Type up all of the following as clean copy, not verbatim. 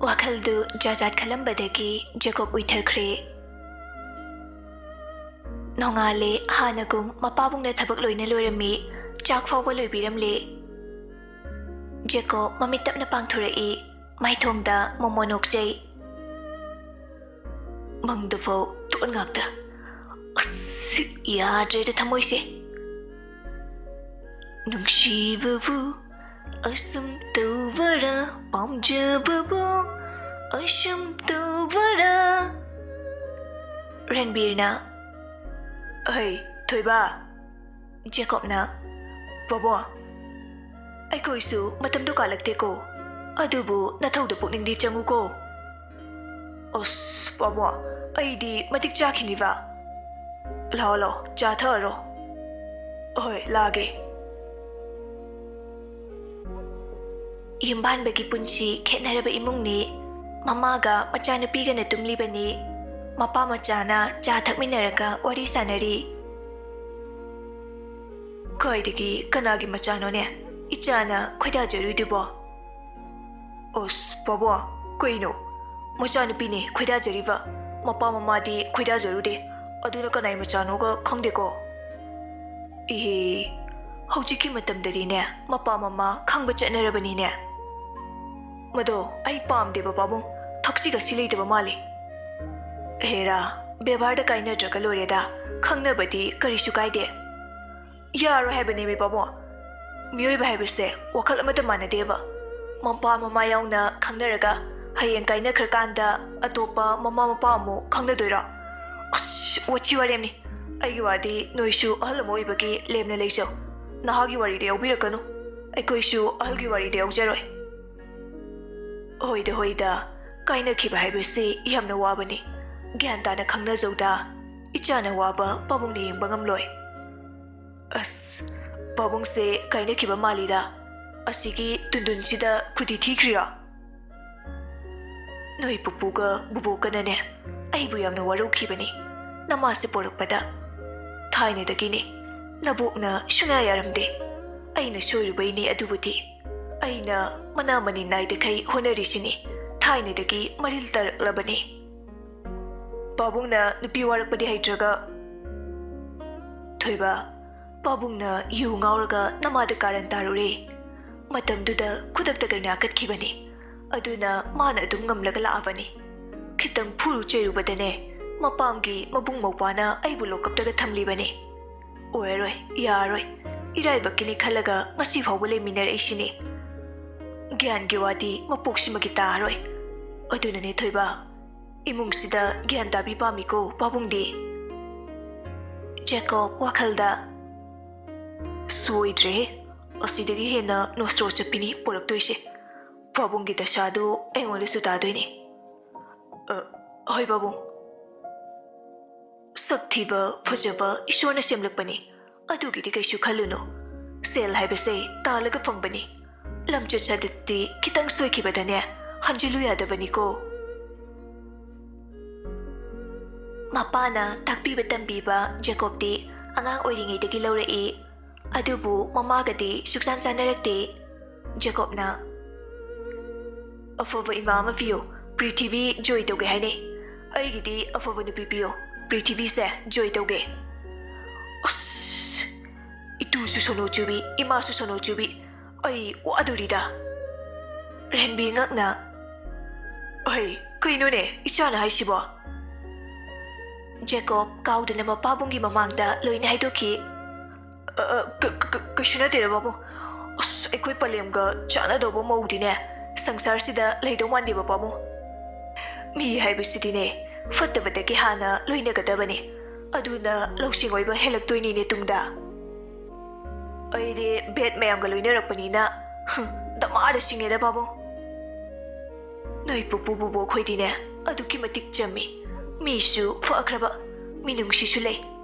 ꯋꯥꯈꯜꯗꯨ ꯖꯥꯖꯥꯠ ꯈꯜꯂꯝꯕꯗꯒꯤ ꯖꯦꯀꯣꯕ ꯎꯏꯊꯈ꯭ꯔꯦ꯫ ꯅꯣꯡꯉꯥꯜꯂꯦ ꯍꯥꯟꯅꯒꯨꯝ ꯃꯄꯥꯕꯨꯡꯅ ꯊꯕꯛ ꯂꯣꯏꯅ ꯂꯣꯏꯔꯝꯃꯤ, ꯆꯥꯛ ꯐꯥꯎꯕ ꯂꯣꯏꯕꯤꯔꯝꯂꯦ꯫ ꯖꯦꯀꯣꯕ ꯃꯃꯤꯠ ꯇꯞꯅ ꯄꯥꯡꯊꯣꯔꯛꯏ, ꯃꯥꯏꯊꯣꯡꯗ ꯃꯣꯃꯣ ꯅꯣꯛꯆꯩ꯫ ꯃꯪꯗꯐꯥꯎ ꯇꯣꯟ ꯉꯥꯛꯇ, ꯑꯁ ꯌꯥꯗ꯭ꯔꯦꯗ ꯊꯃꯣꯏꯁꯦ꯫ ꯅꯨꯡꯁꯤꯕꯕꯨ ꯑꯁꯨꯝ ꯇꯧꯕꯔꯥ, ꯄꯥꯝꯖꯕꯕꯨ ꯑꯁꯨꯝ ꯇꯧꯕꯔꯥ꯫ ꯔꯟꯕꯤꯔꯅ "ꯑꯍꯩ ꯊꯣꯏꯕ." ꯖꯦꯀꯣꯕꯅ "ꯄꯥꯕꯨꯡ, ꯑꯩꯈꯣꯏꯁꯨ ꯃꯇꯝꯗꯣ ꯀꯥꯜꯂꯛꯇꯦꯀꯣ, ꯑꯗꯨꯕꯨ ꯅꯊꯧꯗ ꯄꯨꯛꯅꯤꯡꯗꯤ ꯆꯪꯉꯨꯀꯣ." "ꯑꯁ ꯄꯥꯕꯨꯡ, ꯑꯩꯗꯤ ꯃꯇꯤꯛ ꯆꯥꯈꯤꯅꯤꯕ꯫ ꯂꯥꯛꯑꯣ ꯂꯥꯛꯑꯣ, ꯆꯥ ꯊꯛꯑꯔꯣ." "ꯍꯣꯏ ꯂꯥꯛꯑꯒꯦ." ꯌꯨꯝꯕꯥꯟꯕꯒꯤ ꯄꯨꯟꯁꯤ ꯈꯦꯠꯅꯔꯕ ꯏꯃꯨꯡꯅꯤ꯫ ꯃꯃꯥꯒ ꯃꯆꯥꯅꯨꯄꯤꯒꯅ ꯇꯨꯝꯂꯤꯕꯅꯤ꯫ ꯃꯄꯥ ꯃꯆꯥꯅ ꯆꯥ ꯊꯛꯃꯤꯟꯅꯔꯒ ꯋꯥꯔꯤ ꯁꯥꯟꯅꯔꯤ꯫ "ꯀꯥꯏꯗꯒꯤ ꯀꯅꯥꯒꯤ ꯃꯆꯥꯅꯣꯅꯦ ꯏꯆꯥꯅ ꯈꯣꯏꯗꯥꯖꯔꯨꯏꯗꯨꯕꯣ?" "ꯑꯁ ꯄꯥꯕꯨꯡ, ꯀꯩꯅꯣ? ꯃꯆꯥꯅꯨꯄꯤꯅꯦ ꯈꯣꯏꯗꯥꯖꯔꯤꯕ, ꯃꯄꯥ ꯃꯃꯥꯗꯤ ꯈꯣꯏꯗꯥꯖꯔꯨꯗꯦ꯫ ꯑꯗꯨꯅ ꯀꯅꯥꯏ ꯃꯆꯥꯅꯣꯒ ꯈꯪꯗꯦꯀꯣ." "ꯏꯍꯦ, ꯍꯧꯖꯤꯛꯀꯤ ꯃꯇꯝꯗꯗꯤꯅꯦ ꯃꯄꯥ ꯃꯃꯥ ꯈꯪꯕ ꯆꯠꯅꯔꯕꯅꯤꯅꯦ." "ꯃꯗꯣ ꯑꯩ ꯄꯥꯝꯗꯦꯕ ꯄꯥꯕꯨꯡ, ꯊꯛꯁꯤ ꯈꯥꯁꯤ ꯂꯩꯇꯕ ꯃꯥꯜꯂꯤ." "ꯍꯦꯔꯥ, ꯕꯦꯕꯥꯔꯗ ꯀꯥꯏꯅꯗ꯭ꯔꯒ ꯂꯣꯏꯔꯦꯗ, ꯈꯪꯅꯕꯗꯤ ꯀꯔꯤꯁꯨ ꯀꯥꯏꯗꯦ." "ꯌꯥꯔꯣꯏ ꯍꯥꯏꯕꯅꯦꯃꯤ ꯄꯥꯕꯨꯡ, ꯃꯤꯑꯣꯏꯕ ꯍꯥꯏꯕꯁꯦ ꯋꯥꯈꯜ ꯑꯃꯠꯇ ꯃꯥꯟꯅꯗꯦꯕ꯫ ꯃꯄꯥ ꯃꯃꯥ ꯌꯥꯎꯅ ꯈꯪꯅꯔꯒ ꯍꯌꯦꯡ ꯀꯥꯏꯅꯈ꯭ꯔꯀꯥꯟꯗ ꯑꯇꯣꯞꯄ ꯃꯃꯥ ꯃꯄꯥ ꯑꯃꯨꯛ ꯈꯪꯅꯗꯣꯏꯔꯣ? ꯑꯁ ꯋꯥꯊꯤ ꯋꯥꯔꯦꯝꯅꯤ꯫ ꯑꯩꯒꯤ ꯋꯥꯗꯤ ꯅꯣꯏꯁꯨ ꯑꯍꯜ ꯑꯃ ꯑꯣꯏꯕꯒꯤ ꯂꯦꯝꯅ ꯂꯩꯖꯧ, ꯅꯍꯥꯒꯤ ꯋꯥꯔꯤꯗ ꯌꯥꯎꯕꯤꯔꯛꯀꯅꯨ꯫ ꯑꯩꯈꯣꯏꯁꯨ ꯑꯍꯜꯒꯤ ꯋꯥꯔꯤꯗ ꯌꯥꯎꯖꯔꯣꯏ." "ꯍꯣꯏꯗ ꯍꯣꯏꯗ, ꯀꯥꯏꯅꯈꯤꯕ ꯍꯥꯏꯕꯁꯤ ꯌꯥꯝꯅ ꯋꯥꯕꯅꯤ꯫ ꯒ꯭ꯌꯥꯟ ꯇꯥꯅ ꯈꯪꯅꯖꯧꯗ, ꯏꯆꯥꯅ ꯋꯥꯕ ꯄꯥꯕꯨꯡꯅ ꯌꯦꯡꯕ ꯉꯝꯂꯣꯏ." "ꯑꯁ ꯄꯥꯕꯨꯡꯁꯦ ꯀꯥꯏꯅꯈꯤꯕ ꯃꯥꯜꯂꯤꯗ, ꯑꯁꯤꯒꯤ ꯇꯨꯟꯗꯨꯟꯁꯤꯗ ꯈꯨꯗꯤ ꯊꯤꯈ꯭ꯔꯤꯔꯣ?" "ꯅꯣꯏ ꯄꯨꯄꯨꯒ ꯕꯨꯕꯣꯛꯀꯅꯅꯦ ꯑꯩꯕꯨ ꯌꯥꯝꯅ ꯋꯥꯔꯧꯈꯤꯕꯅꯤ ꯅꯃꯥꯁꯦ ꯄꯣꯔꯛꯄꯗ꯫ ꯊꯥꯏꯅꯗꯒꯤꯅꯤ, ꯅꯕꯣꯛꯅ ꯁꯨꯡꯌꯥ ꯌꯥꯔꯝꯗꯦ꯫ ꯑꯩꯅ ꯁꯣꯏꯔꯨꯕꯩꯅꯤ ꯑꯗꯨꯕꯨꯗꯤ꯫ ꯑꯩꯅ ꯃꯅꯥ ꯃꯅꯤꯟ ꯅꯥꯏꯗꯈꯩ ꯍꯣꯠꯅꯔꯤꯁꯤꯅꯤ, ꯊꯥꯏꯅꯗꯒꯤ ꯃꯔꯤꯜ ꯇꯥꯔꯛꯂꯕꯅꯤ." "ꯄꯥꯕꯨꯡꯅ ꯅꯨꯄꯤ ꯋꯥꯔꯛꯄꯗꯤ ꯍꯩꯇ꯭ꯔꯒ." "ꯊꯣꯏꯕ, ꯄꯥꯕꯨꯡꯅ ꯌꯨ ꯉꯥꯎꯔꯒ ꯅꯃꯥꯗ ꯀꯥꯔꯟ ꯇꯥꯔꯨꯔꯦ꯫ ꯃꯇꯝꯗꯨꯗ ꯈꯨꯗꯛꯇ ꯀꯩꯅꯥ ꯀꯠꯈꯤꯕꯅꯤ, ꯑꯗꯨꯅ ꯃꯥꯅ ꯑꯗꯨꯝ ꯉꯝꯂꯒ ꯂꯥꯛꯑꯕꯅꯤ꯫ ꯈꯤꯇꯪ ꯐꯨꯔꯨ ꯆꯩꯔꯨꯕꯗꯅꯦ ꯃꯄꯥꯝꯒꯤ ꯃꯕꯨꯡ ꯃꯧꯄꯥꯅ ꯑꯩꯕꯨ ꯂꯣꯀꯞꯇꯒ ꯊꯝꯂꯤꯕꯅꯤ꯫ ꯑꯣꯏꯔꯔꯣꯏ, ꯌꯥꯔꯣꯏ, ꯏꯔꯥꯏꯕꯛꯀꯤꯅꯤ ꯈꯜꯂꯒ ꯉꯁꯤ ꯐꯥꯎꯕ ꯂꯩꯃꯤꯟꯅꯔꯛꯏꯁꯤꯅꯤ꯫ ꯒ꯭ꯌꯥꯟꯒꯤ ꯋꯥꯗꯤ ꯃꯄꯣꯛꯁꯤꯃꯒꯤ ꯇꯥꯔꯣꯏ꯫ ꯑꯗꯨꯅꯅꯦ ꯊꯣꯏꯕ, ꯏꯃꯨꯡꯁꯤꯗ ꯒ꯭ꯌꯥꯟ ꯇꯥꯕꯤ ꯄꯥꯝꯃꯤꯀꯣ ꯄꯥꯕꯨꯡꯗꯤ." ꯖꯦꯀꯣꯕ ꯋꯥꯈꯜꯗ "ꯁꯣꯏꯗ꯭ꯔꯦ, ꯑꯁꯤꯗꯒꯤ ꯍꯦꯟꯅ ꯅꯣꯁꯇ꯭ꯔꯣ ꯆꯠꯄꯤꯅꯤ ꯄꯣꯔꯛꯇꯣꯏꯁꯦ꯫ ꯄꯥꯕꯨꯡꯒꯤ ꯗꯁꯥꯗꯨ ꯑꯩꯉꯣꯟꯗꯁꯨ ꯇꯥꯗꯣꯏꯅꯤ." "ꯍꯣꯏ ꯄꯥꯕꯨꯡ." "ꯁꯛ ꯊꯤꯕ ꯐꯖꯕ ꯏꯁꯣꯔꯅ ꯁꯦꯝꯂꯛꯄꯅꯤ, ꯑꯗꯨꯒꯤꯗꯤ ꯀꯩꯁꯨ ꯈꯜꯂꯨꯅꯨ꯫ ꯁꯦꯜ ꯍꯥꯏꯕꯁꯦ ꯇꯥꯜꯂꯒ ꯐꯪꯕꯅꯤ, ꯂꯝꯆꯠ ꯁꯥꯖꯠꯇꯤ ꯈꯤꯇꯪ ꯁꯣꯏꯈꯤꯕꯗꯅꯦ ꯍꯟꯖꯤꯜꯂꯨ ꯌꯥꯗꯕꯅꯤꯀꯣ." ꯃꯄꯥꯅ ꯇꯥꯛꯄꯤꯕ ꯇꯝꯕꯤꯕ ꯖꯦꯀꯣꯕꯇꯤ ꯑꯉꯥꯡ ꯑꯣꯏꯔꯤꯉꯩꯗꯒꯤ ꯂꯧꯔꯛꯏ, ꯑꯗꯨꯕꯨ ꯃꯃꯥꯒꯗꯤ ꯁꯨꯛꯆꯥꯟ ꯆꯥꯟꯅꯔꯛꯇꯦ꯫ ꯖꯦꯀꯣꯕꯅ "ꯑꯐꯕ ꯏꯃꯥ ꯑꯃ ꯄꯤꯌꯨ, ꯄ꯭ꯔꯤꯊꯤꯕꯤ ꯖꯣꯏ ꯇꯧꯒꯦ ꯍꯥꯏꯅꯩ꯫ ꯑꯩꯒꯤꯗꯤ ꯑꯐꯕ ꯅꯨꯄꯤ ꯄꯤꯌꯨ, ꯄ꯭ꯔꯤꯊꯤꯕꯤꯁꯦ ꯖꯣꯏ ꯇꯧꯒꯦ." "ꯑꯁ, ꯏꯇꯨꯁꯨ ꯁꯣꯅꯣ ꯆꯨꯕꯤ, ꯏꯃꯥꯁꯨ ꯁꯣꯅꯣ ꯆꯨꯕꯤ, ꯑꯩ ꯋꯥꯗꯣꯔꯤꯗ." ꯔꯟꯕꯤꯔ ꯉꯛꯅ "ꯑꯍꯩ ꯀꯩꯅꯣꯅꯦ ꯏꯆꯥꯅ ꯍꯥꯏꯁꯤꯕꯣ?" ꯖꯦꯀꯣꯕ ꯀꯥꯎꯗꯅ ꯃꯄꯥꯕꯨꯡꯒꯤ ꯃꯃꯥꯡꯗ ꯂꯣꯏꯅ ꯍꯥꯏꯗꯣꯛꯈꯤ꯫ "ꯀꯩꯁꯨ ꯅꯠꯇꯦꯗ ꯄꯥꯕꯨꯡ. ꯑꯁ ꯑꯩꯈꯣꯏ ꯄꯂꯦꯝꯒ ꯆꯥꯟꯅꯗꯧꯕ ꯃꯧꯗꯤꯅꯦ ꯁꯪꯁꯥꯔꯁꯤꯗ ꯂꯩꯗꯧ ꯃꯥꯟꯗꯦꯕ ꯄꯥꯕꯨꯡ. ꯃꯤ ꯍꯥꯏꯕꯁꯤꯗꯤꯅꯦ ꯐꯠꯇꯕꯗꯒꯤ ꯍꯥꯟꯅ ꯂꯣꯏꯅꯒꯗꯕꯅꯤ, ꯑꯗꯨꯅ ꯂꯧꯁꯤꯡ ꯑꯣꯏꯕ ꯍꯦꯜꯂꯛꯇꯣꯏꯅꯤꯅꯦ ꯇꯨꯡꯗ. ꯑꯩꯗꯤ ꯕꯦꯠ ꯃꯌꯥꯝꯒ ꯂꯣꯏꯅꯔꯛꯄꯅꯤꯅ ꯗꯃꯥꯗ ꯁꯤꯡꯉꯦꯗ ꯄꯥꯕꯨꯡ. ꯅꯣꯏ ꯄꯨꯄꯨ ꯕꯨꯕꯣꯛ ꯈꯣꯏꯗꯤꯅꯦ ꯑꯗꯨꯛꯀꯤ ꯃꯇꯤꯛ ꯆꯝꯃꯤ, ꯃꯤꯁꯨ ꯐꯈ꯭ꯔꯕ, ꯃꯤꯅꯨꯡꯁꯤꯁꯨ ꯂꯩ,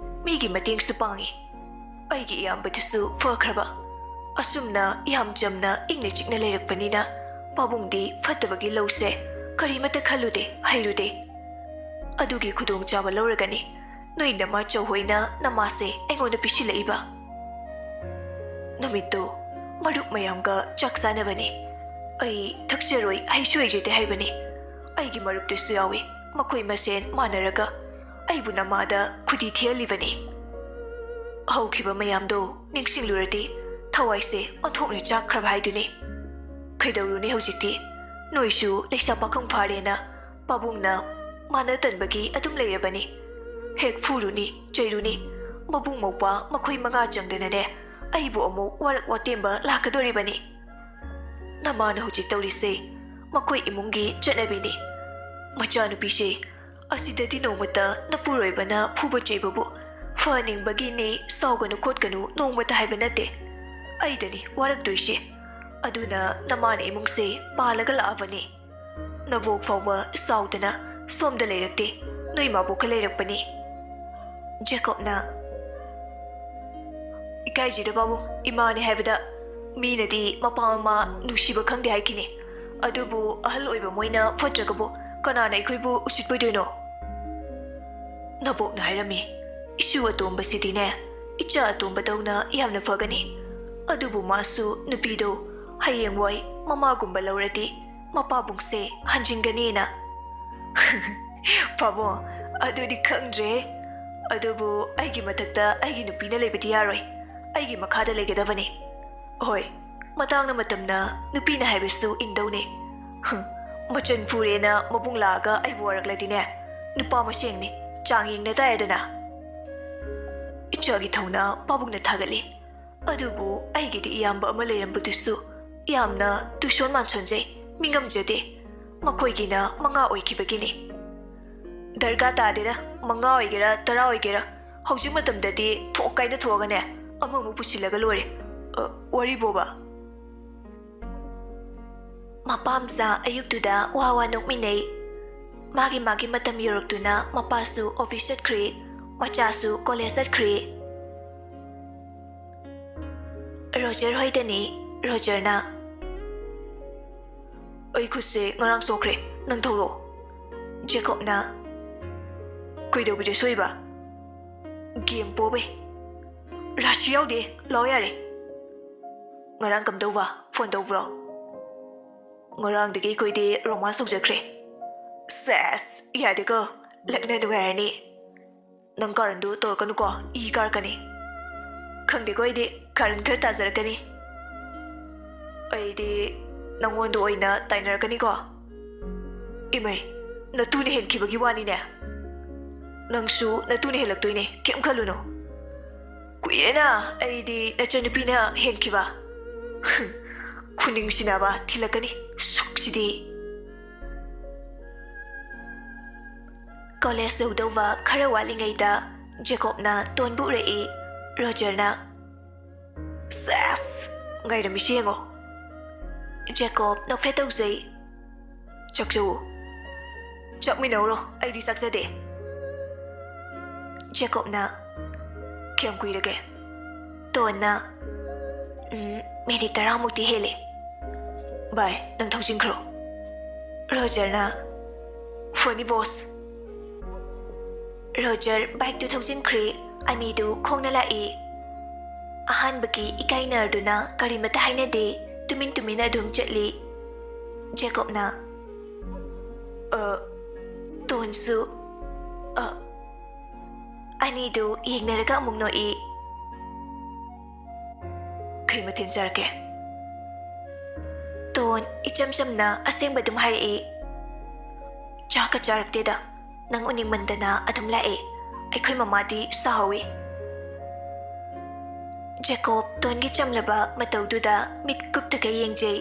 ꯃꯤꯒꯤ ꯃꯇꯦꯡꯁꯨ ꯄꯥꯡꯉꯤ. ꯑꯩꯒꯤ ꯏꯌꯥꯝꯕꯗꯨꯁꯨ ꯐꯈ꯭ꯔꯕ. ꯑꯁꯨꯝꯅ ꯌꯥꯝ ꯆꯝꯅ ꯏꯪꯅ ꯆꯤꯛꯅ ꯂꯩꯔꯛꯄꯅꯤꯅ ꯄꯥꯕꯨꯡꯗꯤ ꯐꯠꯇꯕꯒꯤ ꯂꯧꯁꯦ ꯀꯔꯤꯃꯠꯇ ꯈꯜꯂꯨꯗꯦ, ꯍꯩꯔꯨꯗꯦ. ꯑꯗꯨꯒꯤ ꯈꯨꯗꯣꯡꯆꯥꯕ ꯂꯧꯔꯒꯅꯤ ꯅꯣꯏ ꯅꯃꯥꯆꯧ ꯍꯣꯏꯅ ꯅꯃꯥꯁꯦ ꯑꯩꯉꯣꯟꯗ ꯄꯤꯁꯤꯜꯂꯛꯏꯕ. ꯅꯨꯃꯤꯠꯇꯨ ꯃꯔꯨꯞ ꯃꯌꯥꯝꯒ ꯆꯥꯛ ꯆꯥꯅꯕꯅꯤ. ꯑꯩ ꯊꯛꯆꯔꯣꯏ, ꯍꯩꯁꯨ ꯍꯩꯖꯗꯦ ꯍꯥꯏꯕꯅꯤ, ꯑꯩꯒꯤ ꯃꯔꯨꯞꯇꯨꯁꯨ ꯌꯥꯎꯏ ꯃꯈꯣꯏ ꯃꯁꯦꯟ ꯃꯥꯟꯅꯔꯒ ꯑꯩꯕꯨ ꯅꯃꯥꯗ ꯈꯨꯗꯤ ꯊꯤꯍꯜꯂꯤꯕꯅꯤ ꯍꯧꯈꯤꯕ ꯃꯌꯥꯝꯗꯣ ꯅꯤꯡꯁꯤꯡꯂꯨꯔꯗꯤ ꯊꯋꯥꯏꯁꯦ ꯑꯣꯟꯊꯣꯛꯅ ꯆꯥꯛꯈ꯭ꯔꯕ ꯍꯥꯏꯗꯨꯅꯤ ꯀꯩꯗꯧꯔꯨꯅꯤ ꯍꯧꯖꯤꯛꯇꯤ ꯅꯣꯏꯁꯨ ꯂꯩꯁꯥ ꯄꯥꯈꯪ ꯐꯥꯔꯦꯅ ꯄꯥꯕꯨꯡꯅ ꯃꯥꯅ ꯇꯟꯕꯒꯤ ꯑꯗꯨꯝ ꯂꯩꯔꯕꯅꯤ ꯍꯦꯛ ꯐꯨꯔꯨꯅꯤ ꯆꯩꯔꯨꯅꯤ ꯃꯕꯨꯡ ꯃꯧꯄꯥ ꯃꯈꯣꯏ ꯃꯉꯥ ꯆꯪꯗꯅꯅꯦ ꯑꯩꯕꯨ ꯑꯃꯨꯛ ꯋꯥꯔꯛ ꯋꯥꯇꯦꯝꯕ ꯂꯥꯛꯀꯗꯣꯔꯤꯕꯅꯤ ꯅꯃꯥꯅ ꯍꯧꯖꯤꯛ ꯇꯧꯔꯤꯁꯦ ꯃꯈꯣꯏ ꯏꯃꯨꯡꯒꯤ ꯆꯠꯅꯕꯤꯅꯤ ꯃꯆꯥꯅꯨꯄꯤꯁꯦ ꯑꯁꯤꯗꯗꯤ ꯅꯣꯡꯃꯇ ꯅꯄꯨꯔꯣꯏꯕꯅ ꯐꯨꯕ ꯆꯩꯕꯕꯨ ꯐꯅꯤꯡꯕꯒꯤꯅꯤ ꯁꯥꯎꯒꯅꯨ ꯈꯣꯠꯀꯅꯨ ꯅꯣꯡꯃꯇ ꯍꯥꯏꯕ ꯅꯠꯇꯦ ꯑꯩꯗꯅꯤ ꯋꯥꯔꯛꯇꯣꯏꯁꯦ ꯑꯗꯨꯅ ꯅꯃꯥꯅ ꯏꯃꯨꯡꯁꯦ ꯄꯥꯜꯂꯒ ꯂꯥꯛꯑꯕꯅꯤ ꯅꯕꯣꯛ ꯐꯥꯎꯕ ꯁꯥꯎꯗꯅ ꯁꯣꯝꯗ ꯂꯩꯔꯛꯇꯦ ꯅꯣꯏ ꯃꯥꯕꯣꯛꯀ ꯂꯩꯔꯛꯄꯅꯤ ꯖꯦꯀꯣꯕꯅ ꯏꯀꯥꯏꯖꯤꯗ ꯄꯥꯕꯨꯡ ꯏꯃꯥꯅꯤ ꯍꯥꯏꯕꯗ ꯃꯤꯅꯗꯤ ꯃꯄꯥ ꯃꯃꯥ ꯅꯨꯡꯁꯤꯕ ꯈꯪꯗꯦ ꯍꯥꯏꯈꯤꯅꯤ ꯑꯗꯨꯕꯨ ꯑꯍꯜ ꯑꯣꯏꯕ ꯃꯣꯏꯅ ꯐꯠꯇ꯭ꯔꯒꯕꯨ ꯀꯅꯥꯅ ꯑꯩꯈꯣꯏꯕꯨ ꯎꯁꯤꯠꯄꯣꯏꯗꯣꯏꯅꯣ ꯅꯕꯣꯛꯅ ꯍꯥꯏꯔꯝꯃꯤ ꯏꯁꯨ ꯑꯇꯣꯝꯕꯁꯤꯗꯤꯅꯦ ꯏꯆꯥ ꯑꯇꯣꯝꯕꯗꯧꯅ ꯌꯥꯝꯅ ꯐꯒꯅꯤ ꯑꯗꯨꯕꯨ ꯃꯥꯁꯨ ꯅꯨꯄꯤꯗꯣ ꯍꯌꯦꯡꯋꯥꯏ ꯃꯃꯥꯒꯨꯝꯕ ꯂꯧꯔꯗꯤ ꯃꯄꯥꯕꯨꯡꯁꯦ ꯍꯟꯖꯤꯟꯒꯅꯤꯅ ꯄꯥꯕꯨꯡ ꯑꯗꯨꯗꯤ ꯈꯪꯗ꯭ꯔꯦ ꯑꯗꯨꯕꯨ ꯑꯩꯒꯤ ꯃꯊꯛꯇ ꯑꯩꯒꯤ ꯅꯨꯄꯤꯅ ꯂꯩꯕꯗꯤ ꯌꯥꯔꯣꯏ ꯑꯩꯒꯤ ꯃꯈꯥꯗ ꯂꯩꯒꯗꯕꯅꯤ ꯍꯣꯏ ꯃꯇꯥꯡꯅ ꯃꯇꯝꯅ ꯅꯨꯄꯤꯅ ꯍꯥꯏꯕꯁꯨ ꯏꯟꯗꯧꯅꯤ ꯃꯆꯟ ꯐꯨꯔꯦꯅ ꯃꯕꯨꯡ ꯂꯥꯛꯑꯒ ꯑꯩꯕꯨ ꯋꯥꯔꯛꯂꯗꯤꯅꯦ ꯅꯨꯄꯥ ꯃꯁꯦꯡꯅꯤ ꯆꯥꯡ ꯌꯦꯡꯅ ꯇꯥꯏꯗꯅ ꯏꯆꯥꯒꯤ ꯊꯧꯅꯥ ꯄꯥꯕꯨꯡꯅ ꯊꯥꯒꯠꯂꯤ ꯑꯗꯨꯕꯨ ꯑꯩꯒꯤꯗꯤ ꯏꯌꯥꯝꯕ ꯑꯃ ꯂꯩꯔꯝꯕꯗꯨꯁꯨ ꯌꯥꯝꯅ ꯇꯨꯁꯣꯟ ꯃꯥꯟꯁꯣꯟꯖꯩ ꯃꯤꯉꯝꯖꯗꯦ ꯃꯈꯣꯏꯒꯤꯅ 5 ꯑꯣꯏꯈꯤꯕꯒꯤꯅꯤ ꯗꯔꯀꯥꯔ ꯇꯥꯗꯦꯗ 5 ꯑꯣꯏꯒꯦꯔꯥ 10 ꯑꯣꯏꯒꯦꯔꯥ ꯍꯧꯖꯤꯛ ꯃꯇꯝꯗꯗꯤ ꯊꯣꯛ ꯀꯥꯏꯅ ꯊꯣꯛꯑꯒꯅꯦ ꯑꯃꯃꯨꯛ ꯄꯨꯁꯤꯜꯂꯒ ꯂꯣꯏꯔꯦ ꯋꯥꯔꯤꯕꯣꯕ ꯃꯄꯥꯝꯆꯥ ꯑꯌꯨꯛꯇꯨꯗ ꯋꯥ ꯅꯣꯛꯃꯤꯟꯅꯩ ꯃꯥꯒꯤ ꯃꯇꯝ ꯌꯧꯔꯛꯇꯨꯅ ꯃꯄꯥꯁꯨ ꯑꯣꯐꯤꯁ ꯆꯠꯈ꯭ꯔꯦ ꯃꯆꯥꯁꯨ ꯀꯣꯂꯦꯖ ꯆꯠꯈ꯭ꯔꯦ ꯔꯣꯖꯔ ꯍꯣꯏꯗꯅꯤ ꯔꯣꯖꯔꯅ ꯑꯩ ꯈꯨꯠꯁꯦ ꯉꯔꯥꯡ ꯁꯣꯛꯈ꯭ꯔꯦ ꯅꯪ ꯊꯧꯔꯛꯑꯣ ꯖꯦꯀꯣꯕꯅ ꯀꯩꯗꯧꯕꯗ ꯁꯣꯏꯕ ꯒꯦꯝ ꯄꯣꯕꯩ ꯔꯥꯁꯤ ꯌꯥꯎꯗꯦ ꯂꯥꯎ ꯌꯥꯔꯦ ꯉꯔꯥꯡ ꯀꯝꯗꯧꯕ ꯐꯣꯟ ꯇꯧꯕ꯭ꯔꯣ ꯉꯔꯥꯡꯗꯒꯤ ꯑꯩꯈꯣꯏꯗꯤ ꯔꯣꯃꯥꯟꯁ ꯇꯧꯖꯈ꯭ꯔꯦ ꯁꯦꯁ ꯌꯥꯗꯦꯀꯣ ꯂꯛꯅ ꯅꯨꯡꯉꯥꯏꯔꯅꯤ ꯅꯪ ꯀꯥꯔꯟꯗꯨ ꯇꯧꯔꯛꯀꯅꯨꯀꯣ ꯏ ꯀꯥꯔꯛꯀꯅꯤ ꯈꯪꯗꯦꯀꯣ ꯑꯩꯗꯤ ꯀꯥꯔꯟ ꯈꯔ ꯇꯥꯖꯔꯛꯀꯅꯤ ꯑꯩꯗꯤ ꯅꯪꯉꯣꯟꯗ ꯑꯣꯏꯅ ꯇꯥꯏꯅꯔꯛꯀꯅꯤꯀꯣ ꯏꯃꯩ ꯅꯇꯨꯅ ꯍꯦꯟꯈꯤꯕꯒꯤ ꯋꯥꯅꯤꯅꯦ ꯅꯪꯁꯨ ꯅꯇꯨꯅ ꯍꯦꯜꯂꯛꯇꯣꯏꯅꯦ ꯀꯩꯝ ꯈꯜꯂꯨꯅꯨ ꯀꯨꯏꯔꯦꯅ ꯑꯩꯗꯤ ꯅꯆꯟꯅꯨꯄꯤꯅ ꯍꯦꯟꯈꯤꯕ ꯈꯨꯅꯤꯡꯁꯤꯅꯕ ꯊꯤꯜꯂꯛꯀꯅꯤ ꯁꯨꯛꯁꯤꯗꯤ ꯀꯣꯂꯦꯖ ꯌꯧꯗꯧꯕ ꯈꯔ ꯋꯥꯠꯂꯤꯉꯩꯗ ꯖꯦꯀꯣꯕꯅ ꯇꯣꯟꯕꯨ ꯎꯔꯛꯏ ꯔꯣꯖꯔꯅ ꯁꯦꯁ ꯉꯥꯏꯔꯝꯃꯤꯁꯤ ꯌꯦꯡꯉꯣ ꯖꯦꯀꯣꯕ ꯅꯣꯛꯐꯦꯠ ꯇꯧꯖꯩ ꯆꯥꯛꯆꯧ ꯆꯥꯛꯃꯤꯟꯅꯧꯔꯣ ꯑꯩꯗꯤ ꯆꯥꯛꯆꯗꯦ ꯖꯦꯀꯣꯕꯅ ꯀꯌꯥꯝ ꯀꯨꯏꯔꯒꯦ ꯇꯣꯟꯅ ꯃꯤꯅꯤꯠ 10ꯃꯨꯛꯇꯤ ꯍꯦꯜꯂꯦ ꯚꯥꯏ ꯅꯪ ꯊꯧꯖꯤꯟꯈ꯭ꯔꯣ ꯔꯣꯖꯔꯅ ꯐꯅꯤ ꯕꯣꯁ ꯔꯣꯖꯔ ꯕꯥꯏꯛꯇꯨ ꯊꯧꯖꯤꯟꯈ꯭ꯔꯦ ꯑꯅꯤꯗꯨ ꯈꯣꯡꯅ ꯂꯥꯛꯏ ꯑꯍꯥꯟꯕꯒꯤ ꯏꯀꯥꯏꯅꯔꯗꯨꯅ ꯀꯔꯤꯃꯠꯇ ꯍꯥꯏꯅꯗꯦ ꯇꯨꯃꯤꯟꯅ ꯑꯗꯨꯝ ꯆꯠꯂꯤ ꯖꯦꯀꯣꯕꯅ ꯇꯣꯟꯁꯨ ꯑꯅꯤꯗꯨ ꯌꯦꯡꯅꯔꯒ ꯑꯃꯨꯛ ꯅꯣꯛꯏ ꯀꯩ ꯃꯊꯦꯜ ꯆꯥꯔꯛꯀꯦ ꯇꯣꯟ ꯏꯆꯝ ꯆꯝꯅ ꯑꯁꯦꯡꯕ ꯑꯗꯨꯝ ꯍꯥꯏꯔꯛꯏ ꯆꯥꯛꯀ ꯆꯥꯔꯛꯇꯦꯗ ꯅꯪ ꯎꯅꯤꯡꯃꯟꯗꯅ ꯑꯗꯨꯝ ꯂꯥꯛꯑꯦ ꯑꯩꯈꯣꯏ ꯃꯃꯥꯗꯤ ꯁꯥꯍꯧꯋꯤ ꯖꯦꯀꯣꯕ ꯇꯣꯟꯒꯤ ꯆꯝꯂꯕ ꯃꯇꯧꯗꯨꯗ ꯃꯤꯠ ꯀꯨꯞꯇꯒ ꯌꯦꯡꯖꯩ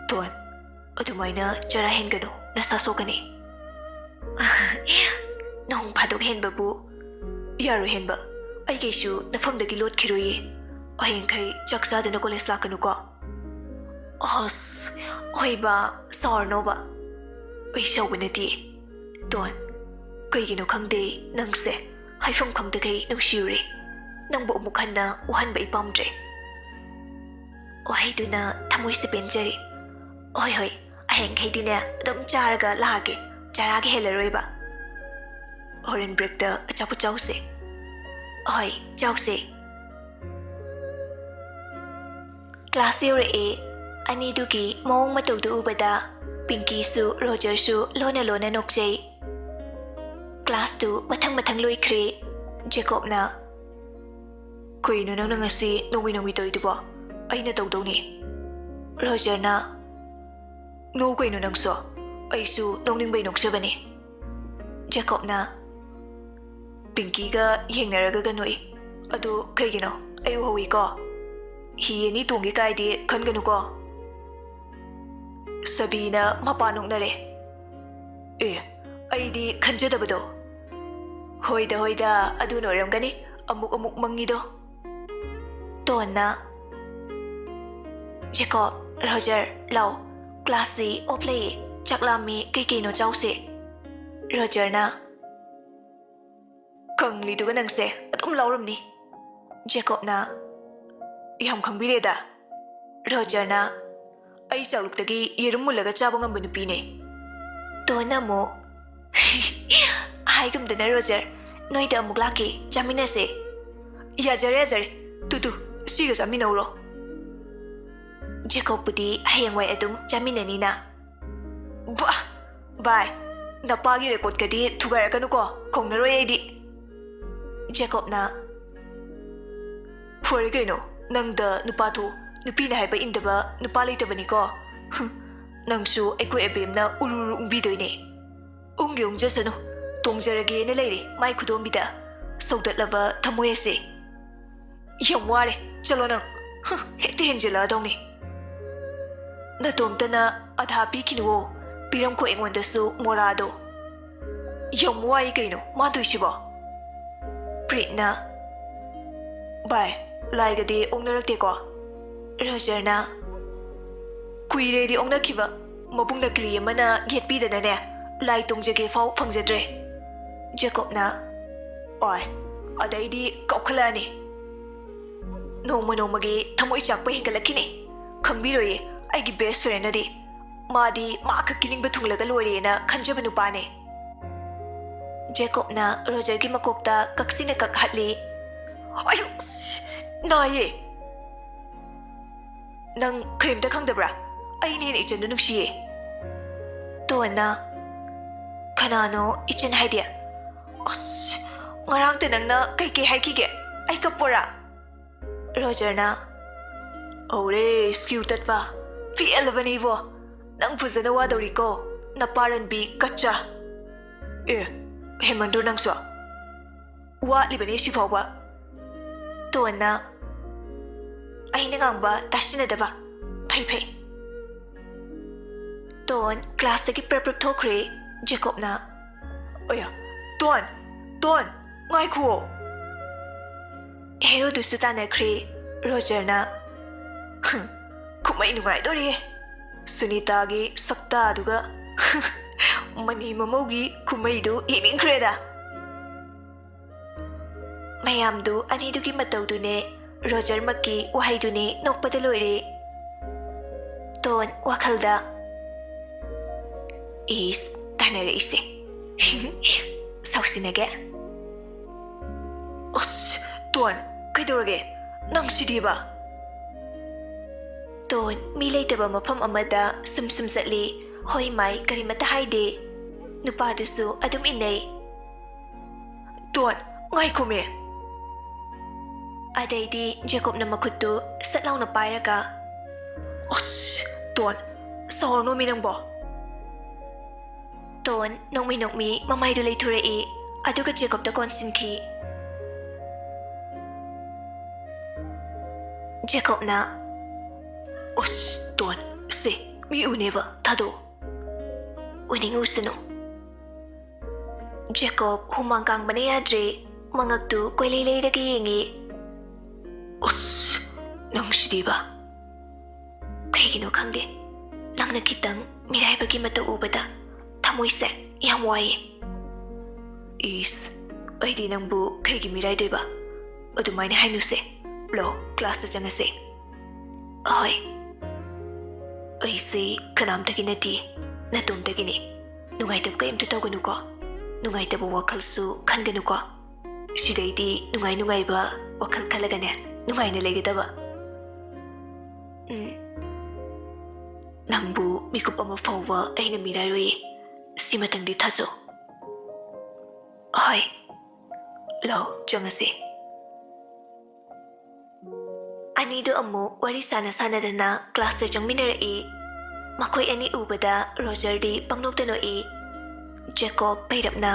ꯇꯣꯟ ꯑꯗꯨꯃꯥꯏꯅ ꯆꯔꯥ ꯍꯦꯟꯒꯅꯨ ꯅꯁꯥ ꯁꯣꯛꯀꯅꯤ ꯅꯣꯡ ꯐꯥꯗꯣꯛ ꯍꯦꯟꯕꯕꯨ ꯌꯥꯔꯣꯏ ꯍꯦꯟꯕ ꯑꯩ ꯀꯩꯁꯨ ꯅꯐꯝꯗꯒꯤ ꯂꯣꯠꯈꯤꯔꯣꯏꯌꯦ ꯍꯌꯦꯡꯈꯩ ꯆꯥꯛ ꯆꯥꯗꯅ ꯀꯣꯂꯦꯖ ꯂꯥꯛꯀꯅꯨꯀꯣ ꯑꯁ ꯍꯣꯏꯕ ꯁꯥꯎꯔꯅꯣꯕ ꯑꯩ ꯁꯥꯎꯕ ꯅꯠꯇꯦ ꯇꯣꯟ ꯀꯩꯒꯤꯅꯣ ꯈꯪꯗꯦ ꯅꯪꯁꯦ ꯍꯥꯏꯐꯝ ꯈꯪꯗꯈꯩ ꯅꯨꯡꯁꯤꯔꯨꯔꯦ ꯅꯪꯕꯨ ꯑꯃꯨꯛ ꯍꯟꯅ ꯎꯍꯟꯕ ꯑꯩ ꯄꯥꯝꯗ꯭ꯔꯦ ꯋꯥꯍꯩꯗꯨꯅ ꯊꯃꯣꯏꯁꯦ ꯄꯦꯟꯖꯔꯤ ꯍꯣꯏ ꯍꯌꯦꯡꯈꯩꯗꯤꯅꯦ ꯑꯗꯨꯝ ꯆꯥꯔꯒ ꯂꯥꯛꯑꯒꯦ ꯆꯥꯔꯥꯒ ꯍꯦꯜꯂꯔꯣꯏꯕ ꯍꯣꯔꯦꯟ ꯕ꯭ꯔꯦꯛꯇ ꯑꯆꯥꯄꯣꯠ ꯆꯥꯎꯁꯦ ꯍꯣꯏ ꯆꯥꯎꯁꯦ ꯀ꯭ꯂꯥꯁ ꯌꯧꯔꯛꯑꯦ ꯑꯅꯤꯗꯨꯒꯤ ꯃꯑꯣꯡ ꯃꯇꯧꯗꯨ ꯎꯕꯗ Pinkysu Rogersu lona lona nokjay. Class 2 matang loikre. Jacob na. Kuino nang nangasi nawi toy diba? Ay natawdaw ni. Roger na. No kuino nang so. Ay su nong ningbay noksaba ni. Jacob na. Pinky ga yengnaraga ganoy. Ado kay gino. Ay uhawi ko. Hiye ni tungi kay di kan gano ko. Sabi na mapanong na re. Ay di kanjadaba do. Hoida adu noram gani amuk mangido. Tuan na. Jacob, Roger, lau, classy o play, chaklami kay no chau si. Roger na. Kang lido ka nang se at lauram ni. Jacob na. Iham kang bireda. Roger na. Ay sauluk tagi irum mulaga chabang ang banupi ni. Tuan na mo. Hai gumda na Roger. Ngay da amuk laki, jamina se. Yazare. Tu, siga jamina uro. Jacob pudi hayang way adum jamina ni na. Bye. Napagi record ka di tugara ka nuko. Kong na roy di. Jacob na. Fuwari kayo no. Nang da nupato. Nupi na haiba indaba. Nupalay taba ni ko. Nang su ay ko ebem na uluru umbidoy ni. Ungyong jasa no. Tongjarage na layri mai khudombida saudatlaba thamoyase yam ware chalo nang heti henjela dongni natomtana adha pi kinuo piram ko engonda su morado yam wai kaino ma tuisibo pritna bai laigade ongnarakte ko Rogerna kuire di ongnakiba mabungna kli mana getpi da ne lai tongjage fau phangjadre Jacob na. Oi, aday di kaukala ni. Noma gi thamoy chakpa hingalaki ni. Khangbiro ye ay gi best friend na di. Madi maaka kiling bathunglaga lore na khanjaba nupa ni. Jacob na Roger gi makokta kaksina kakhatli. Ayo, na ye. Nang krimta khangdabra. Ay ni ichan nung siye. Tuan na. Kanano ichan haidia. Ngarang tinang na kay haikige ay kapura. Roger na. Ore, skiutat pa. P11 ivo. Nang puzana wadawri ko. Naparan bi kacha. Hemando nang so. Wa libani si pawa. Tuan na. Ay nangang ba tasina daba. Pay. Tuan, class tagi prep tokre. Jacob na. Oya. Tuan, ngay kuo. Hero du suta na kre, Roger na. Kumay nungay dori. Sunita gi sakta aduga. Mani mamawgi kumay du ining kreda. Mayam du ani du gi mataw du ne, Roger maki wahay du ne nokpadaloy. Ton wakalda. Is tanare ise. Sausinage. Tuan, kaidorage. Nang sidiba. Tuan, milay taba mapam amada sum satli. Hoy mai karimata haide. Nupadusu adum inay. Tuan, ngay kume. Aday di Jacob na makutu satlaw na pairaga. Tuan, sawar no minang bo. Tuan, nong mi mamay dulay turai. Aduga Jacob da konsinki. Jacob na. Tuan, se, mi uneva, tado. Uning usano. Jacob humangkang manayadre. Mangagtu ko'y laylay na kiyingi. Nang sidiba. Kaya ginukangge. Lang nakitang miray bagi matauubada. Tamoy se, yang waye. Ay di nang bu kay gimiray diba? O dumay na hainu se. Lo, class na dyan se. Ay. Ay se, kanam tagi na di. Natum tagi ni. Nungay tab kayam tutaw ganu ko. Nungay tab wakal su kan ganu ko. Siday di nungay ba wakal kalaga na. Nungay na lagi taba. Nang bu mikup ama fawwa aina miraroi simatangdi thaso hai lao changasi ani do amu wari sana dana class ta changminare e makoi ani ubada Roger di pangnokdano e Jacob pairapna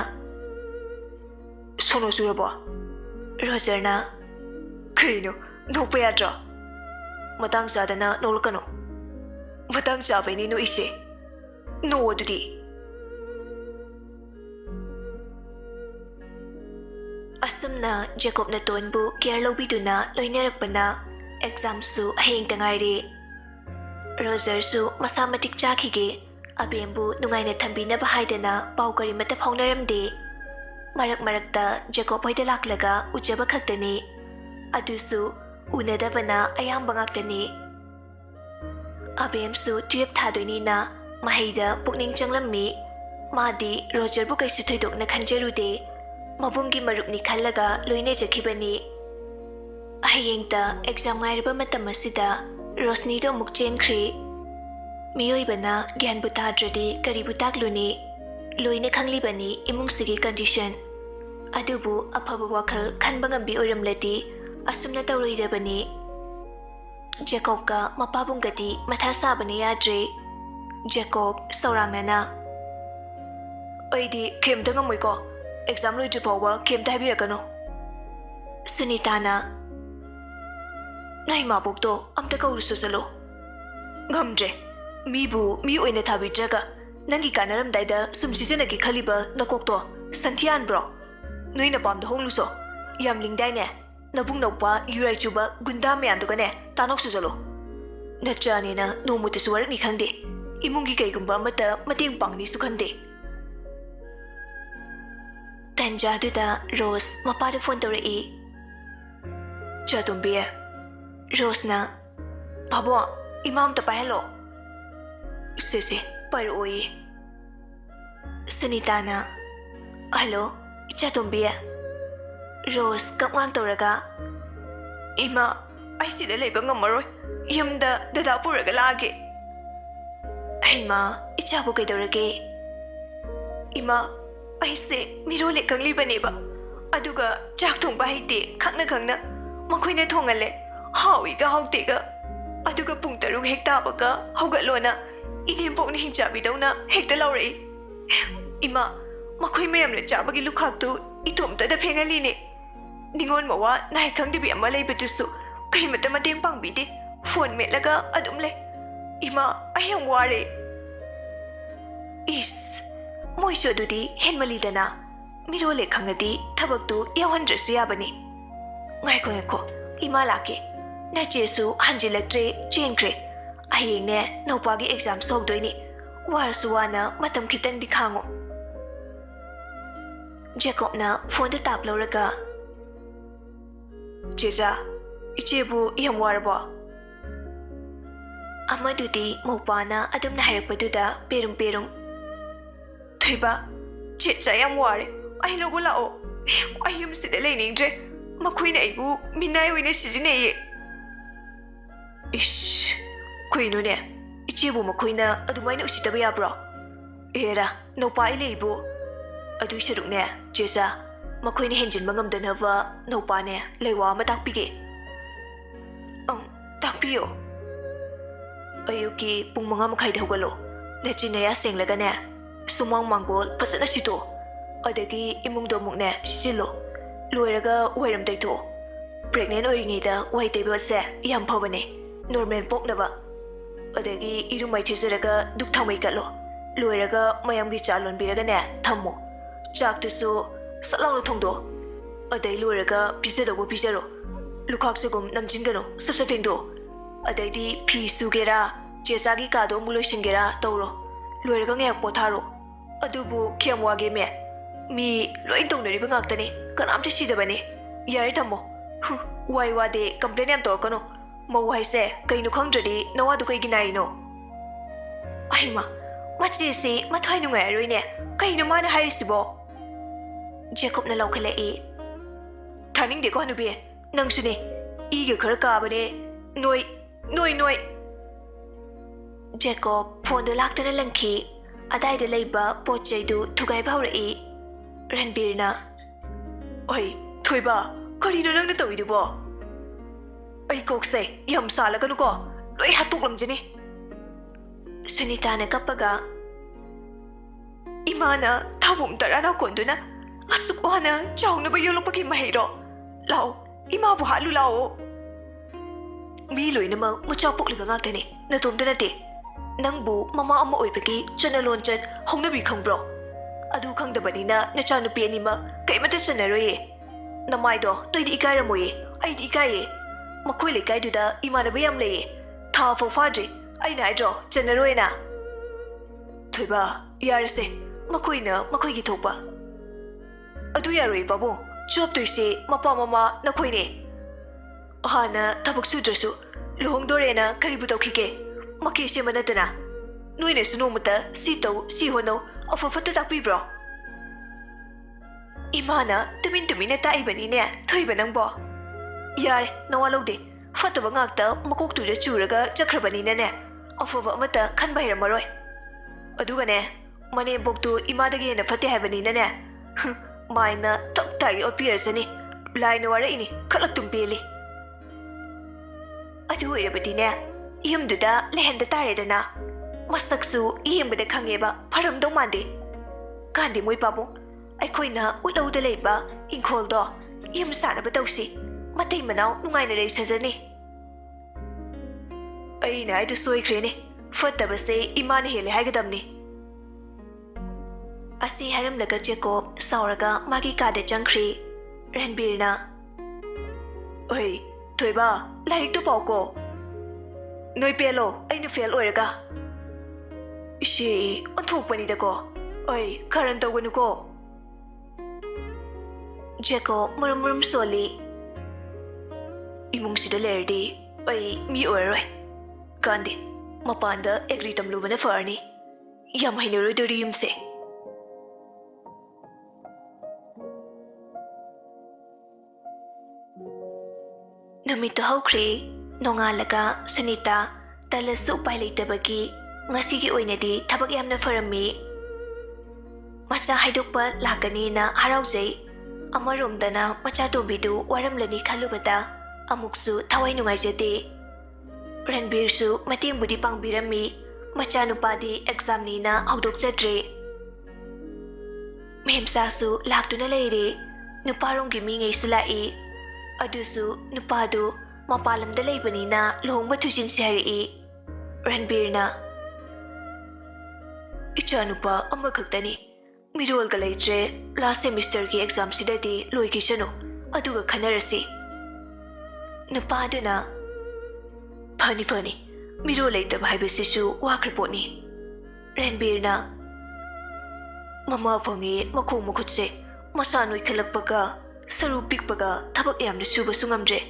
sono surabo Roger na kaino nokpa yadra matang sadana nolkano matang chabani no ise no odudi asumna Jacob na tonbu care lobiduna loinarakpana exam su hayeng tangairi Roger su masamatik chakhige abembu nungaina thambina bahaidana paukari mata phaunaramde marak Jacob hoida laklaga ujaba khaktani adusu unadabana ayamba ngaktani abemsu tuyep thadoini na mahaida pukning changlammi madi Roger bu kaisu thoidokna khanjarude mabungi marupni khallaga loine jakhibani hayengta exam ngairba matam asida Rosni do mukchen khri miyoibana gyan butadradi karibu takluni loine khanglibani imung sigi condition adubu aphabu wakhal khanbangam bi oramlati asumna tawroidabani Jacob ka mapabungati matha sabani yadre Jacob saurangnana oidi kemta ngamoi ko exam loidri pawa kemta habirakano Sunitana nai mabokto amta kaursu salo ngamdre mibu mi oina thabidraga nangi kanaram daida sumsijena ki khaliba nakokto santhian bro noina pamda hongluso yamling daine nabung nokpa yurai chuba gunda myam dugane tanok sujalo nachani na nomuti suwar ni khande imungi kaigumba mata mateng pangni su khande tanja duda Rose mapada phone tore e chatumbe Rose na babo imam ta pahelo se par oi Sunita na hello chatumbe Rose kamwang toraga ima ai sida leiba ngamaroi yamda dada puraga lage aima ichabu kaidorage ima ai se mirole kanglibane ba aduga chak thongba haite khangna makoina thongale hawi ga hauti ga aduga pung taruk hekta baga haugatlona idem pokni hinchabi dawna hekta laure ima makoi mayamle chabagi lukhaktu itomta da phengali ne ningon mawa nai khangdibi ama leibetusu kai mata mateng pangbide phone metlaga adumle ima ayam ware is moisho dudi henmalidana mirole khangadi thabaktu yawandrasu yabani ngai ko ima lake na jesu hanjilaktre chenkre ayeng ne nopagi exam sokdoini warsuwana matam khitang dikhango Jacob na phone da tap loraga Jeja ichebu yam warbo amadudi mopana adumna hairakpaduda perum Thiba checha yam ware ai logo lao ayum sida leiningdre makoina ibu minai oina sijineye ish koino ne ichebu makoina adumaina usitaba yabro era no pai leibu adu sharuk ne Jeja makoina henjin mangamdanava no pa ne leiwa matakpige takpiyo ayuki pung manga makai dhogalo nechinaya senglaga ne sumang mangol phasana sito adagi imung do mukne sisilo loiraga wairam daito pregnant oringi da wai table se yam phawani normal poknaba adagi irumai thizaraga duk thamai kalo loiraga mayam gi chalon biraga ne thammo chak tusu salong thongdo adai loiraga pizado pizaro lukhak segum namjingano sasafengdo adai phi sugera jesagi ka do mulo singera tawro loiraga nge potharo adubu khiamwage me mi loin tongdari bangaktani kanamti sidabani yari thammo wai wade complain am torkano mau haise kainu khangdradi nawadu kai ginai no aima machi si mathai nu ngai roine kainu mana haisibo Jacob na laukhale e thaning de ko hanubi nangsune ige khar ka bane noi Jacob phone laktana langki adai da leiba pochai du thugai bhauri Ranbir na Oi thoiba kari no nang na tawi du bo Ai kok se yam sala kanu ko loi hatuk lam jini Sunita na kapaga Imana thabum tarana konduna asuk wana chawna ba yolo paki mahiro lao ima bu halu lao Mi loina ma macha pokli ba ngak tani na tum dana te Nangbu mama ama oibagi chana lonchat hongna bi khangbro adu khangdabani na chanu pi ani ma kai mata chana roye namai do toi di ikai ramoye ai di ikai ye makoi le kai du da imana bayam le tha fo fadri ai nai do chana roye na thoiba yarase makoi gi thokba adu yaroi babu job toise mapa mama na khoi ne hana tabuk su drasu lohong dore na karibu tawkhike Maki se manatana Nuine sunomata sito si hono afafata takpi bro Imana tumin ta ibani ne thoiba nangbo Yare nawalo de fataba ngakta makok tu da churaga chakrabani ne afava amata khanba hiramaroi Aduga ne mane boktu imadagi na fate habani ne Maina toktai opirasani laina wara ini khalak tumpeli Adu irabadi ne Yumduda lehenda taredana masaksu yembada khangeba pharamdau mande kandi moi pabu aikoina ulauda leiba ingkholdo yum sana batausi matei manau nungai na lei sajani aina aidu soikrene fatabase iman hele haigadamni asi haram laga Jacob sauraga magi kade changkhri Ranbirna oi thoiba laik to pauko Noi pelo, aina fail oiraga. She onthokpani da ko. Oi, karan tawganu ko. Jacob murum soli. Imung sida lerdi, oi mi oiroi. Kandi, mapanda agree tamluvana farni. Yam hainuroi dori yumse. Namita haukri. Nongalaga Sunita talasu upai leitabagi ngasigi oinadi thabak yamna farami macha haidokpa lakani na haraujai amaromdana macha tobidu waramlani khalubata amuksu thawai nungaijate Ranbir su mating budi pangbirami macha nupadi exam ni na haudok chadre Mehemsa su laktuna leire nuparonggi mi ngai sulai adusu nupadu Mapalam da leibani na lohong mathusin sihari Ranbirna Ichanupa amakhaktani Mirol ga leitre last semester ki exam sidadi loikishano aduga khanarasi Nupaduna Phani Mirol leitab haibasisu wakraponi Ranbirna Mama phongi makhong makhutse masanoi khalakpaga saru pikpaga thabak yamna suba sungamdre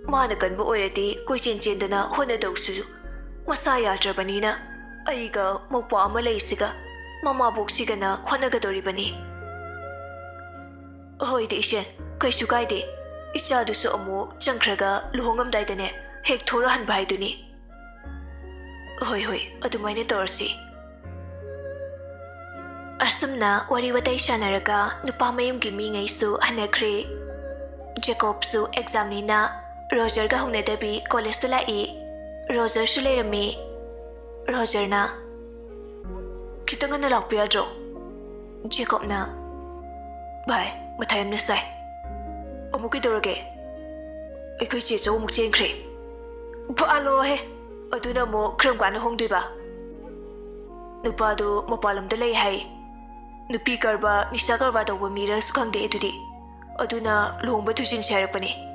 Mana kanbu oirati koi chen dana hona dausu masa yadrabanina aiga mokpa ama leisiga mama boksiga na hona gadoribani Hoi de ishen kai sukai de icha dusu amu changkhraga luhongam daidane hek thora han bai duni Hoi adumaina torsi Asumna wari watai shanaraga nupa mayum gi mi ngai su hanakre Jacob su exam ni na Roger ga hone dabi college to lai Roger shulerami Roger na kitanga na lakpya jo Jacob na Bye mathayam na sai Amuki dorage Aikoi che cho muk chen khre Ba alo he aduna mo kram kan hongdui ba Nupa do mapalam da lei hai Nupi karba nisa karba da mira sukhang de edudi aduna lohongba thusin sharakpani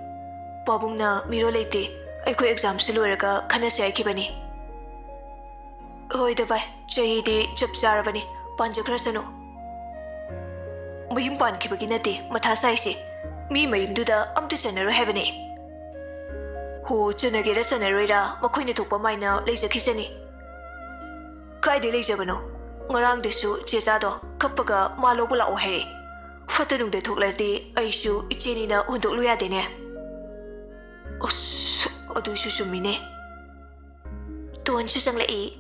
Babungna miro leite aikoi exam siloiraga khana sai khibani Hoi da vai chahi de chap jarabani panja khrasano Mayum pan khibagi nate matha sai se mi mayum duda amta chanaro hebani Ho chanagera chanaroira makhoina thokpa maina leijakhisani Kai de leijabano ngarang desu cheja do kappaga malo bula o hai Fatanung de thoklati aishu icheni na hundok luya de ne Os adu su sumine Tuan su sang lai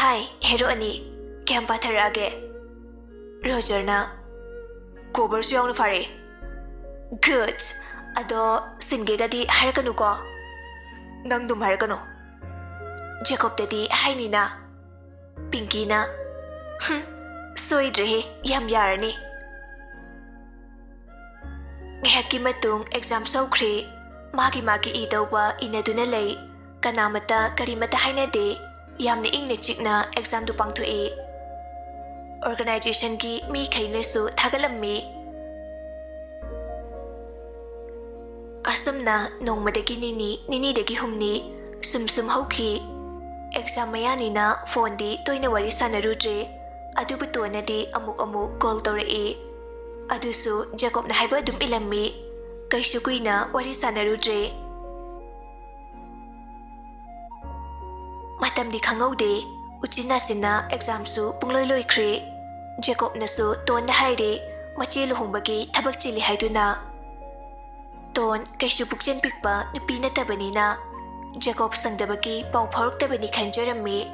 Hi, hero ani. Kayam patharaage. Roger na. Cover siyang na fare. Good. Ado singe gadi harakanu ko. Nang dum harakanu. Jacob tadi hai ni na. Pinky na. Soidre yam yarani. Ngahaki matung exam sawkre. Magi idawba inaduna lay. Kanamata karimata haina de. Yamna ingna chikna exam du pangthu'i. Organization ki mi khainasu thagalammi. Asamna nongmadagi nini dagi humni sum hauki. Exam mayani na phone di toina wari sanarudre. Adubu tuana di amuk call tawra'i. Adusu Jacob na haiba dum ilammi. Kaishu kuina wari sanarudre. Matam di khangaude uchina sina exam su pungloi loi khre. Jacob na su ton da haire mache luhongbagi thabak chili haiduna. Ton kaishu pukchen pikpa nupi na tabanina. Jacob sangdabagi pau pharuk tabani khanjarammi.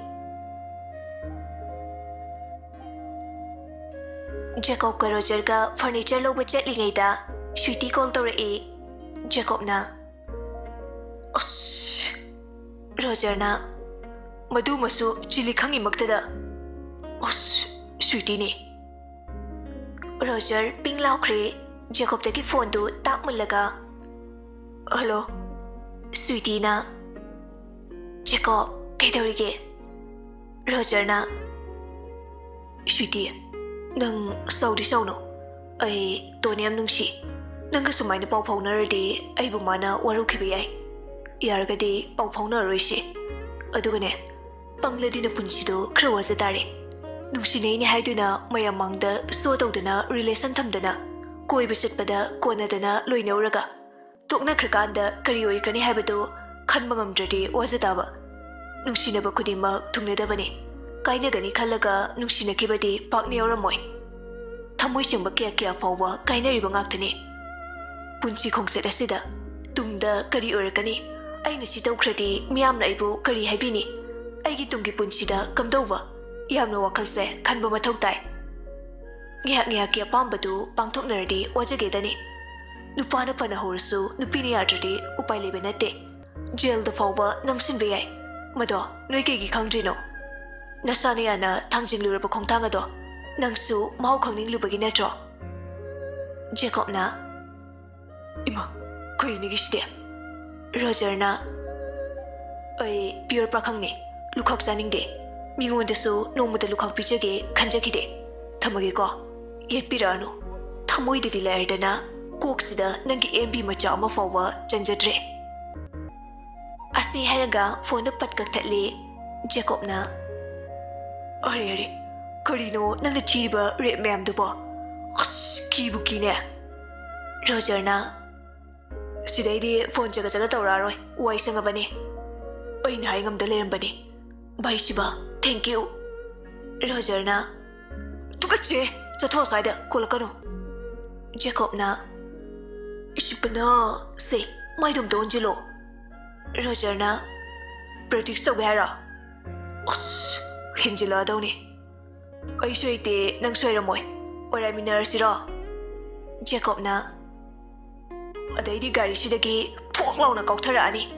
Jacob ka Roger ka furniture loba chatlingaida Sweetie call tawra'i. Jacob na. Roger na. Madu masu chili khangi magtada. Sweetie ni. Roger ping laukre. Jacob taki phone du tak mulaga. Hello. Sweetie na. Jacob kaidawrige. Roger na. Sweetie. Nang saudi sauno. Ay tonyam nungsi. Nanga sumaina pau phaunaradi aibu mana warukiba yai. Yaragadi pau phaunaroi si. Adugane pangladi na punsido khra wajatare. Nungsinai ni haiduna mayamangda so tawdana relation thamdana koiba chatpada konadana loinauraga tokna khrakanda kari oikani haibadu khanba ngamdradi wajataba. Nungsinaba khudima thungnadabani. Kainagani khalaga nungsinakibadi pakni yoramoi. Thamoi sengba kya fawwa kainariba ngaktani. Punchi khongset asida tungda kari oirakani. Aina si tawkhradi miyamna aibu kari haibini. Aigi tungi punchida kamdauwa. Yamna wakhalse khanba mathau tai. Ngihak ki apambadu pangthoknaradi wajagedani. Nupana pana horsu nupini yadradi upai lebe natte. Jail da fawwa namsinbe yai. Mado noi kegi khangdrino. Nasana yana thangjingluraba khongthangado. Nangsu mau khanginglubagi natro. Jacob na. Ima khoinigishide. Roger na. Ay pure pakhangni. Lukhak janingde. Mingondasu nongmada lukhak pijage khanjakide. Thamage ko. Yetpiranu. Thamoidadi laerdana koksida nangi MB macha ama fawwa janjadre. Asi haraga phone da patkak thatle. Jacob na. Are. Karino nangna thiriba rep ma'am dubo. Kibu kine. Roger na. Sidaidi phone jaga tawraroi. Wai sangabani. Aina haingamda lerambani. Bye Shiba, thank you. Roger na. Tukache, chatho saida kolakano. Jacob na. Ishipana say, my dum donjilo. Roger na. Practice to gara. Hinjila dawni. Ay suite nang suiramoy. Ora minar siro. Jacob na. Adaidi gari sidagi phoklaw na kautharaani.